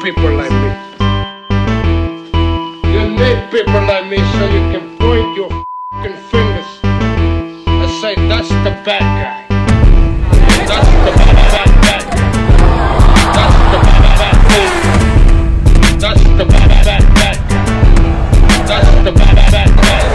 people like me. You need people like me so you can point your f***ing fingers and say, that's the bad guy. That's the bad guy. That's the bad guy. That's the bad guy. That's the bad guy.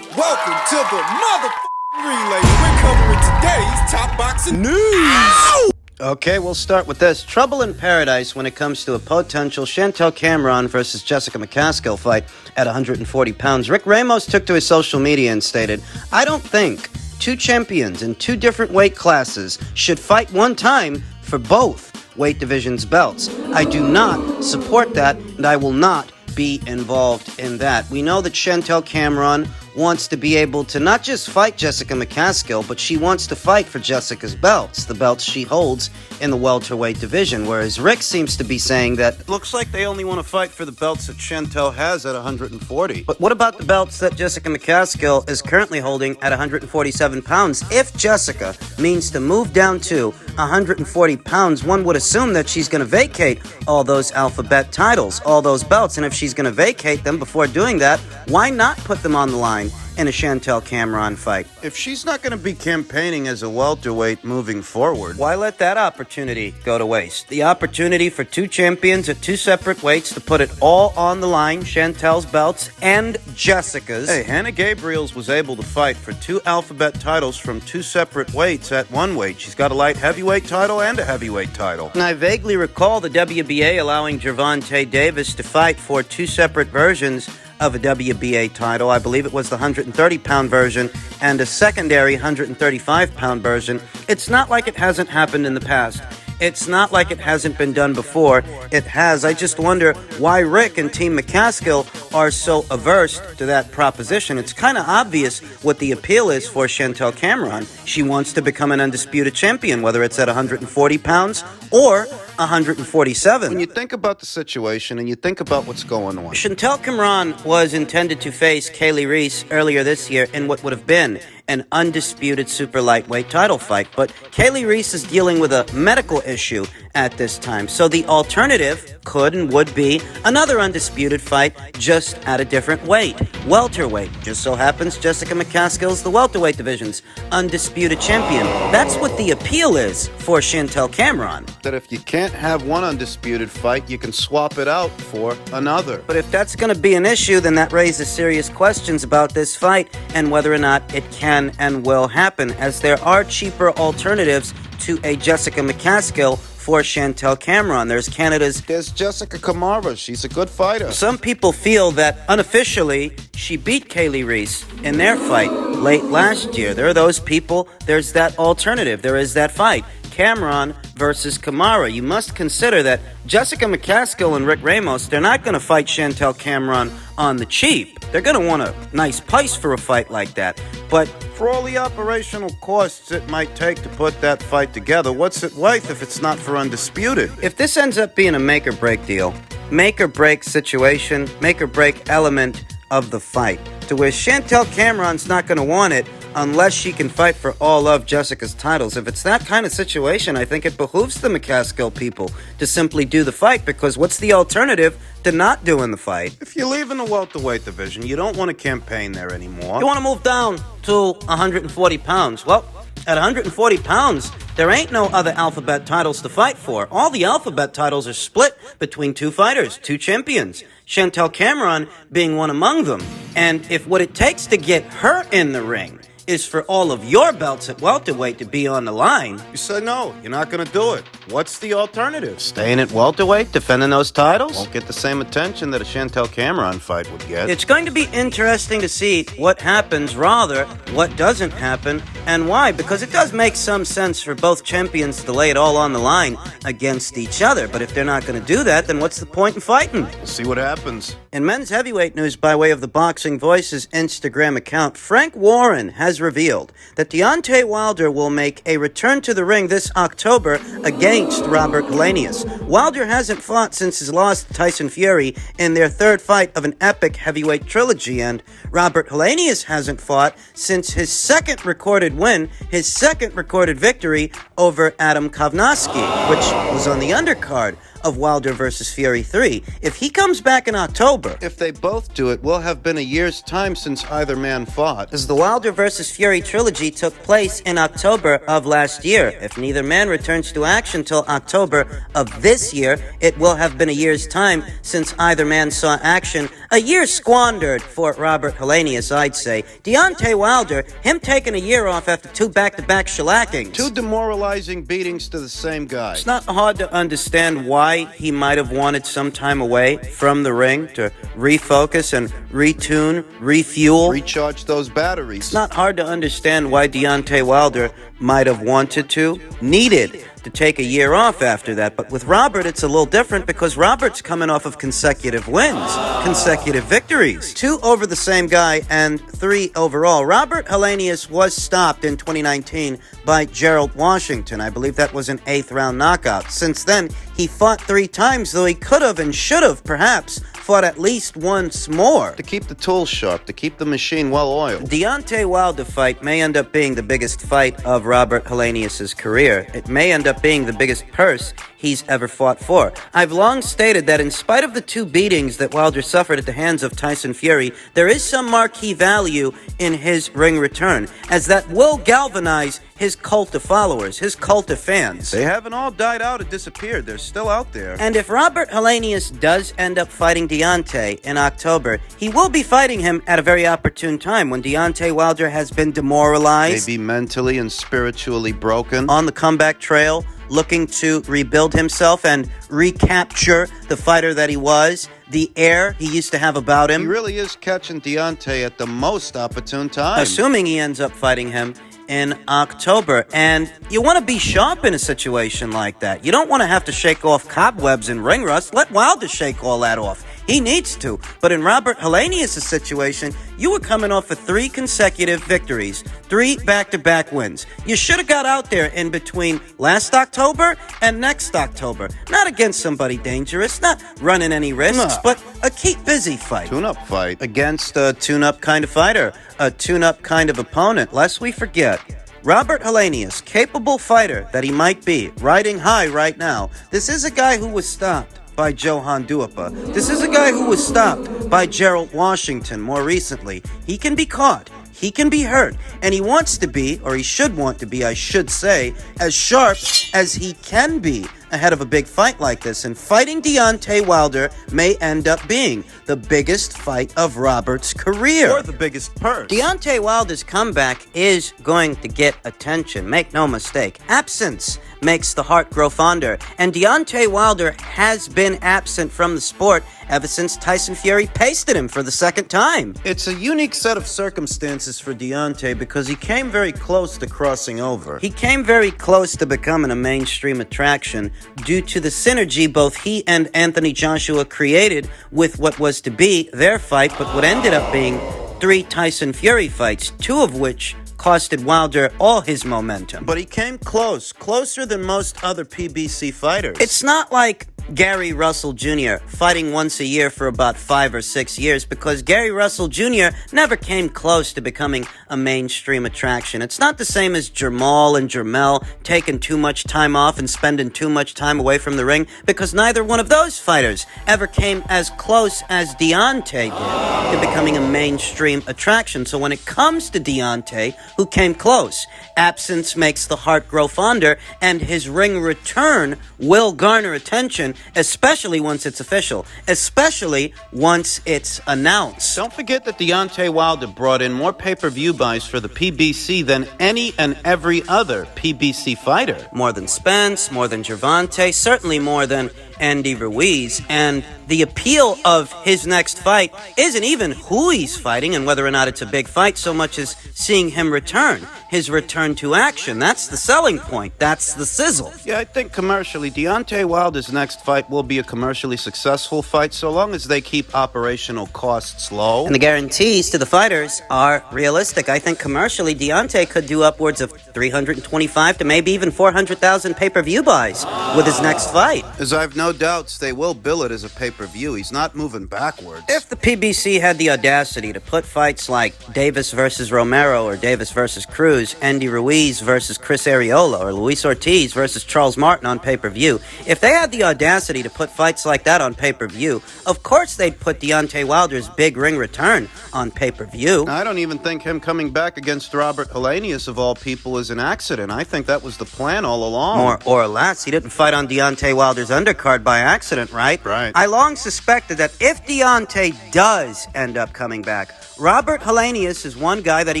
Welcome to the motherfucking relay. We're covering today's top boxing news. Ow! Okay, we'll start with this. Trouble in paradise when it comes to a potential Chantel Cameron versus Jessica McCaskill fight at 140 pounds. Rick Ramos took to his social media and stated, I don't think two champions in two different weight classes should fight one time for both weight divisions belts. I do not support that, and I will not be involved in that. We know that Chantel Cameron wants to be able to not just fight Jessica McCaskill, but she wants to fight for Jessica's belts, the belts she holds in the welterweight division, whereas Rick seems to be saying that looks like they only want to fight for the belts that Chantel has at 140. But what about the belts that Jessica McCaskill is currently holding at 147 pounds? If Jessica means to move down to 140 pounds, one would assume that she's going to vacate all those alphabet titles, all those belts, and if she's going to vacate them before doing that, why not put them on the line in a Chantel Cameron fight? If she's not going to be campaigning as a welterweight moving forward, why let that opportunity go to waste? The opportunity for two champions at two separate weights to put it all on the line, Chantel's belts and Jessica's. Hey, Hannah Gabriels was able to fight for two alphabet titles from two separate weights at one weight. She's got a light heavyweight title and a heavyweight title. And I vaguely recall the WBA allowing Gervonta Davis to fight for two separate versions of a WBA title. I believe it was the 130-pound version and a secondary 135-pound version. It's not like it hasn't happened in the past. It's not like it hasn't been done before. It has. I just wonder why Rick and Team McCaskill are so averse to that proposition. It's kind of obvious what the appeal is for Chantel Cameron. She wants to become an undisputed champion, whether it's at 140 pounds or 147. When you think about the situation and you think about what's going on, Chantel Cameron was intended to face Kaylee Reese earlier this year in what would have been an undisputed super lightweight title fight, but Kaylee Reese is dealing with a medical issue at this time, so the alternative could and would be another undisputed fight just at a different weight, welterweight. Just so happens Jessica McCaskill's the welterweight division's undisputed champion. That's what the appeal is for Chantel Cameron. That if you can't have one undisputed fight, you can swap it out for another. But if that's going to be an issue, then that raises serious questions about this fight and whether or not it can and will happen, as there are cheaper alternatives to a Jessica McCaskill for Chantel Cameron. There's Jessica Kamara. She's a good fighter. Some people feel that unofficially she beat Kaylee Reese in their fight late last year. There are those people. There's that alternative. There is that fight. Cameron versus Kamara. You must consider that Jessica McCaskill and Rick Ramos, they're not going to fight Chantel Cameron on the cheap. They're going to want a nice price for a fight like that. But for all the operational costs it might take to put that fight together, what's it worth if it's not for undisputed? If this ends up being a make or break deal, make or break situation, make or break element of the fight, to where Chantel Cameron's not going to want it unless she can fight for all of Jessica's titles. If it's that kind of situation, I think it behooves the McCaskill people to simply do the fight, because what's the alternative to not doing the fight? If you leave in the welterweight division, you don't want to campaign there anymore. You want to move down to 140 pounds. Well, at 140 pounds, there ain't no other alphabet titles to fight for. All the alphabet titles are split between two fighters, two champions, Chantel Cameron being one among them. And if what it takes to get her in the ring is for all of your belts at welterweight to be on the line, you say no, you're not going to do it. What's the alternative? Staying at welterweight, defending those titles? Won't get the same attention that a Chantel Cameron fight would get. It's going to be interesting to see what happens, rather, what doesn't happen, and why. Because it does make some sense for both champions to lay it all on the line against each other. But if they're not going to do that, then what's the point in fighting? We'll see what happens. In men's heavyweight news, by way of the Boxing Voices Instagram account, Frank Warren has revealed that Deontay Wilder will make a return to the ring this October against Robert Helenius. Wilder hasn't fought since his loss to Tyson Fury in their third fight of an epic heavyweight trilogy, and Robert Helenius hasn't fought since his second recorded win, his second recorded victory over Adam Kovnowski, which was on the undercard of Wilder vs. Fury 3. If he comes back in October, if they both do it, will have been a year's time since either man fought, as the Wilder vs. Fury trilogy took place in October of last year. If neither man returns to action till October of this year, it will have been a year's time since either man saw action. A year squandered for Robert Helenius, I'd say. Deontay Wilder, him taking a year off after two back-to-back shellackings. Two demoralizing beatings to the same guy. It's not hard to understand why he might have wanted some time away from the ring to refocus and retune, refuel. Recharge those batteries. It's not hard to understand why Deontay Wilder might have wanted to, needed to take a year off after that. But with Robert, it's a little different because Robert's coming off of consecutive wins, consecutive victories. 2 over the same guy and 3 overall. Robert Helenius was stopped in 2019 by Gerald Washington. I believe that was an 8th round knockout. Since then, he fought 3 times, though he could have and should have perhaps fought at least once more. To keep the tools sharp, to keep the machine well oiled. Deontay Wilder fight may end up being the biggest fight of Robert Helenius' career. It may end up being the biggest purse he's ever fought for. I've long stated that in spite of the 2 beatings that Wilder suffered at the hands of Tyson Fury, there is some marquee value in his ring return, as that will galvanize his cult of followers, his cult of fans. They haven't all died out or disappeared. They're still out there. And if Robert Helenius does end up fighting Deontay in October, he will be fighting him at a very opportune time when Deontay Wilder has been demoralized, maybe mentally and spiritually broken, on the comeback trail, looking to rebuild himself and recapture the fighter that he was, the air he used to have about him. He really is catching Deontay at the most opportune time. Assuming he ends up fighting him in October. And you want to be sharp in a situation like that. You don't want to have to shake off cobwebs and ring rust. Let Wilder shake all that off. He needs to. But in Robert Helenius' situation, you were coming off of 3 consecutive victories, 3 back-to-back wins. You should have got out there in between last October and next October. Not against somebody dangerous, not running any risks, but a keep busy fight. Tune-up fight. Against a tune-up kind of fighter, a tune-up kind of opponent. Lest we forget, Robert Helenius, capable fighter that he might be, riding high right now. This is a guy who was stopped by Johan Duapa. This is a guy who was stopped by Gerald Washington more recently. He can be caught. He can be hurt. And he wants to be, or he should want to be, I should say, as sharp as he can be ahead of a big fight like this. And fighting Deontay Wilder may end up being the biggest fight of Robert's career. Or the biggest purse. Deontay Wilder's comeback is going to get attention. Make no mistake. Absence makes the heart grow fonder. And Deontay Wilder has been absent from the sport ever since Tyson Fury pasted him for the second time. It's a unique set of circumstances for Deontay because he came very close to crossing over. He came very close to becoming a mainstream attraction due to the synergy both he and Anthony Joshua created with what was to be their fight, but what ended up being 3 Tyson Fury fights, 2 of which costed Wilder all his momentum. But he came close, closer than most other PBC fighters. It's not like Gary Russell Jr. fighting once a year for about 5 or 6 years, because Gary Russell Jr. never came close to becoming a mainstream attraction. It's not the same as Jermall and Jermell taking too much time off and spending too much time away from the ring, because neither one of those fighters ever came as close as Deontay did to becoming a mainstream attraction. So when it comes to Deontay, who came close, absence makes the heart grow fonder, and his ring return will garner attention especially once it's official, especially once it's announced. Don't forget that Deontay Wilder brought in more pay-per-view buys for the PBC than any and every other PBC fighter. More than Spence, more than Gervonta, certainly more than Andy Ruiz, and the appeal of his next fight isn't even who he's fighting and whether or not it's a big fight so much as seeing him return. His return to action. That's the selling point. That's the sizzle. Yeah, I think commercially, Deontay Wilder's next fight will be a commercially successful fight so long as they keep operational costs low. And the guarantees to the fighters are realistic. I think commercially, Deontay could do upwards of 325 to maybe even 400,000 pay-per-view buys with his next fight. As I've no doubts, they will bill it as a pay-per-view. He's not moving backwards. If the PBC had the audacity to put fights like Davis versus Romero or Davis versus Cruz, Andy Ruiz versus Chris Arreola, or Luis Ortiz versus Charles Martin on pay-per-view, if they had the audacity to put fights like that on pay-per-view, of course they'd put Deontay Wilder's big ring return on pay-per-view. I don't even think him coming back against Robert Helenius, of all people, is an accident. I think that was the plan all along. More or less. He didn't fight on Deontay Wilder's undercard by accident, right? Right. I long suspected that if Deontay does end up coming back, Robert Helenius is one guy that he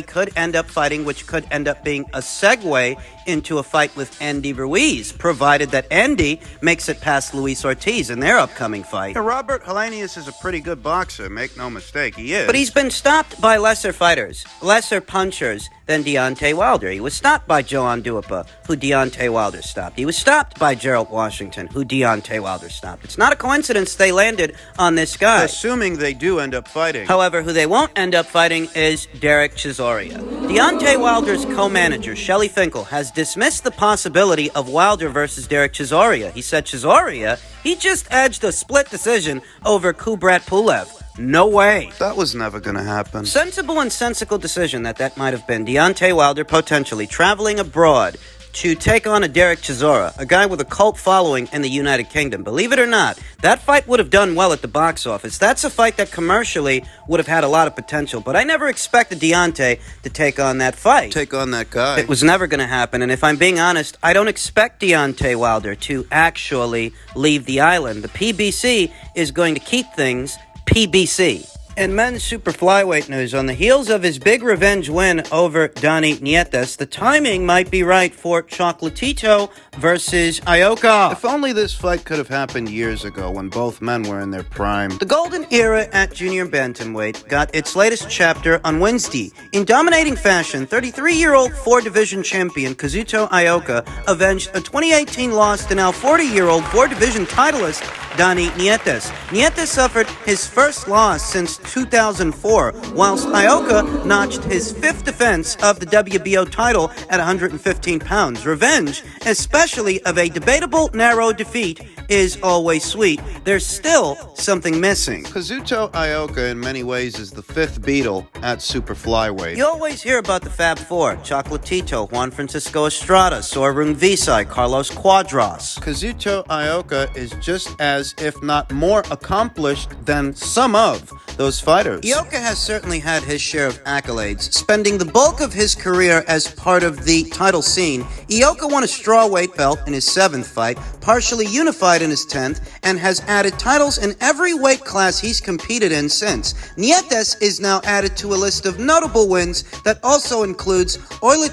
could end up fighting, which could end up being a segue into a fight with Andy Ruiz, provided that Andy makes it past Luis Ortiz in their upcoming fight. Yeah, Robert Helenius is a pretty good boxer, make no mistake, he is. But he's been stopped by lesser fighters, lesser punchers than Deontay Wilder. He was stopped by Joan Duhaupas, who Deontay Wilder stopped. He was stopped by Gerald Washington, who Deontay Wilder stopped. It's not a coincidence they landed on this guy. Assuming they do end up fighting. However, who they won't end up fighting is Derek Chisora. Deontay Wilder's co-manager, Shelly Finkel, has dismissed the possibility of Wilder versus Derek Chisora. He said Chisora, he just edged a split decision over Kubrat Pulev. No way. That was never gonna happen. Sensible and sensical decision that might have been. Deontay Wilder potentially traveling abroad to take on a Derek Chisora, a guy with a cult following in the United Kingdom. Believe it or not, that fight would have done well at the box office. That's a fight that commercially would have had a lot of potential, but I never expected Deontay to take on that fight. Take on that guy. It was never going to happen, and if I'm being honest, I don't expect Deontay Wilder to actually leave the island. The PBC is going to keep things PBC. In men's super flyweight news, on the heels of his big revenge win over Donny Nietes, the timing might be right for Chocolatito versus Ioka. If only this fight could have happened years ago when both men were in their prime. The golden era at junior bantamweight got its latest chapter on Wednesday. In dominating fashion, 33-year-old four-division champion Kazuto Ioka avenged a 2018 loss to now 40-year-old four-division titleist Donny Nietes. Nietes suffered his first loss since 2004, whilst Ioka notched his fifth defense of the WBO title at 115 pounds. Revenge, especially of a debatable narrow defeat, is always sweet. There's still something missing. Kazuto Ioka in many ways is the fifth Beatle at super flyweight. You always hear about the Fab Four: Chocolatito, Juan Francisco Estrada, Sor Rungvisai, Carlos Quadras. Kazuto Ioka is just as, if not more, accomplished than some of those fighters. Ioka has certainly had his share of accolades, spending the bulk of his career as part of the title scene. Ioka won a strawweight belt in his seventh fight, partially unified in his 10th, and has added titles in every weight class he's competed in since. Nietes is now added to a list of notable wins that also includes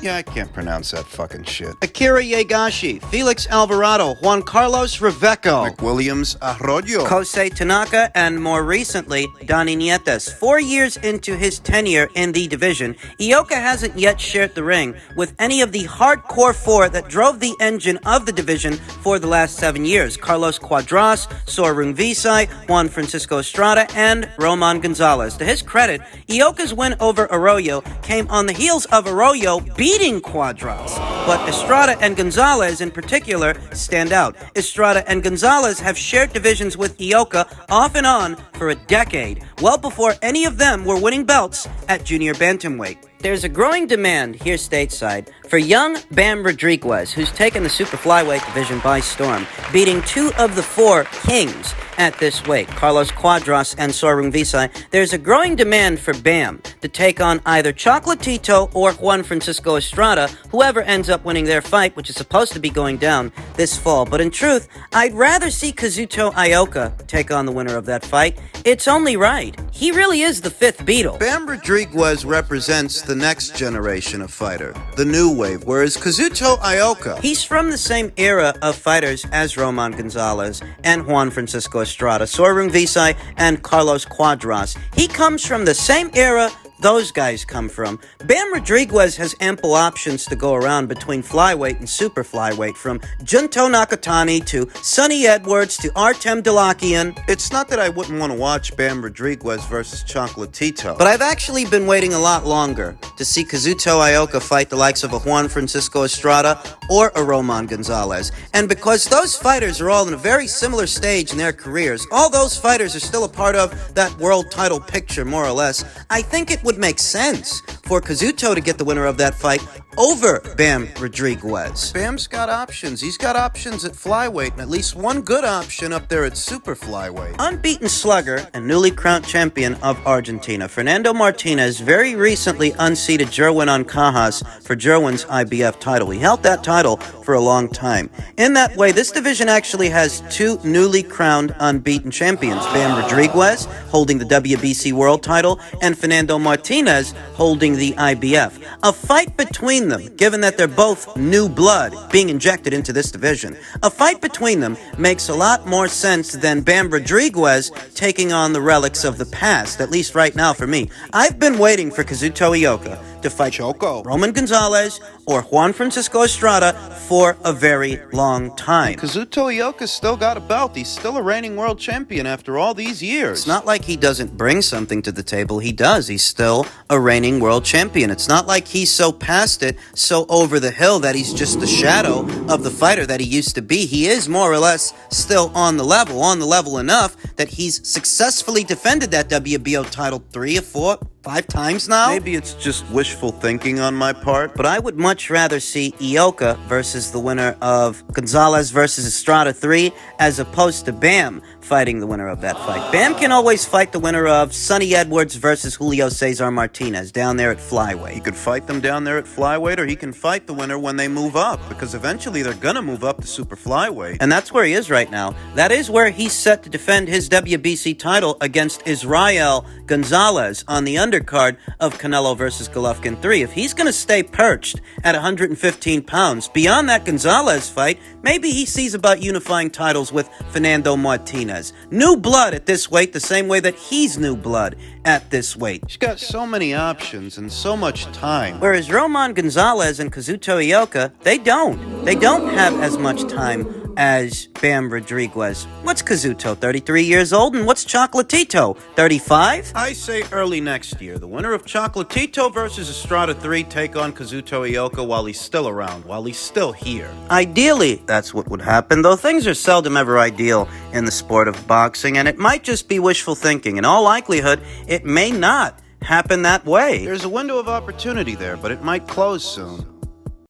Yeah, I can't pronounce that fucking shit. Akira Yegashi, Felix Alvarado, Juan Carlos Reveco, McWilliams Arroyo, Kosei Tanaka, and more recently, Donny Nietes. 4 years into his tenure in the division, Ioka hasn't yet shared the ring with any of the hardcore four that drove the engine of the division for the last 7 years: Carlos Quadras, Sor Rungvisai, Juan Francisco Estrada, and Roman Gonzalez. To his credit, Ioka's win over Arroyo came on the heels of Arroyo beating Quadras. But Estrada and Gonzalez in particular stand out. Estrada and Gonzalez have shared divisions with Ioka off and on for a decade, well before any of them were winning belts at junior bantamweight. There's a growing demand here stateside for young Bam Rodriguez, who's taken the super flyweight division by storm, beating 2 of the 4 kings at this weight, Carlos Cuadras and Sorung Visai. There's a growing demand for Bam to take on either Chocolatito or Juan Francisco Estrada, whoever ends up winning their fight, which is supposed to be going down this fall. But in truth, I'd rather see Kazuto Ioka take on the winner of that fight. It's only right. He really is the 5th Beatle. Bam Rodriguez represents the next generation of fighter, the new wave, whereas Kazuto Ioka, He's from the same era of fighters as Roman Gonzalez and Juan Francisco Estrada, Sorung Visai and Carlos Cuadras. He comes from the same era those guys come from. Bam Rodriguez has ample options to go around between flyweight and super flyweight, from Junto Nakatani to Sonny Edwards to Artem Delakian. It's not that I wouldn't want to watch Bam Rodriguez versus Chocolatito, But I've actually been waiting a lot longer to see Kazuto Ioka fight the likes of a Juan Francisco Estrada or a Roman Gonzalez. And because those fighters are all in a very similar stage in their careers, all those fighters are still a part of that world title picture, more or less, I think it would make sense for Kazuto to get the winner of that fight over Bam Rodriguez. Bam's got options. He's got options at flyweight and at least one good option up there at super flyweight. Unbeaten slugger and newly crowned champion of Argentina, Fernando Martinez very recently unseated Jerwin Ancajas for Jerwin's IBF title. He held that title for a long time. In that way, this division actually has 2 newly crowned unbeaten champions, Bam Rodriguez holding the WBC world title and Fernando Martinez holding the IBF. A fight between them, given that they're both new blood being injected into this division, a fight between them makes a lot more sense than Bam Rodriguez taking on the relics of the past, at least right now for me. I've been waiting for Kazuto Ioka to fight Roman Gonzalez or Juan Francisco Estrada for a very long time. Kazuto Ioka's still got a belt. He's still a reigning world champion after all these years. It's not like he doesn't bring something to the table. He does. He's still a reigning world champion. It's not like he's so past it, so over the hill that he's just the shadow of the fighter that he used to be. He is more or less still on the level enough that he's successfully defended that WBO title 3 or 4, 5 times now. Maybe it's just wishful thinking on my part, But I would much rather see Ioka versus the winner of Gonzalez versus Estrada 3 as opposed to Bam fighting the winner of that fight. Bam can always fight the winner of Sonny Edwards versus Julio Cesar Martinez down there at flyweight. he could fight them down there at flyweight, or he can fight the winner when they move up, because eventually they're gonna move up to super flyweight. And that's where he is right now. That is where he's set to defend his WBC title against Israel Gonzalez on the undercard of Canelo versus Golovkin 3. If he's going to stay perched at 115 pounds, beyond that Gonzalez fight, maybe he sees about unifying titles with Fernando Martinez. New blood at this weight, the same way that he's new blood at this weight. He's got so many options and so much time. Whereas Roman Gonzalez and Kazuto Ioka, they don't. They don't have as much time as Bam Rodriguez. What's Kazuto, 33 years old? And what's Chocolatito, 35? I say early next year, the winner of Chocolatito versus Estrada 3 take on Kazuto Ioka while he's still around, while he's still here. Ideally, that's what would happen, though things are seldom ever ideal in the sport of boxing, and it might just be wishful thinking. In all likelihood, it may not happen that way. There's a window of opportunity there, but it might close soon.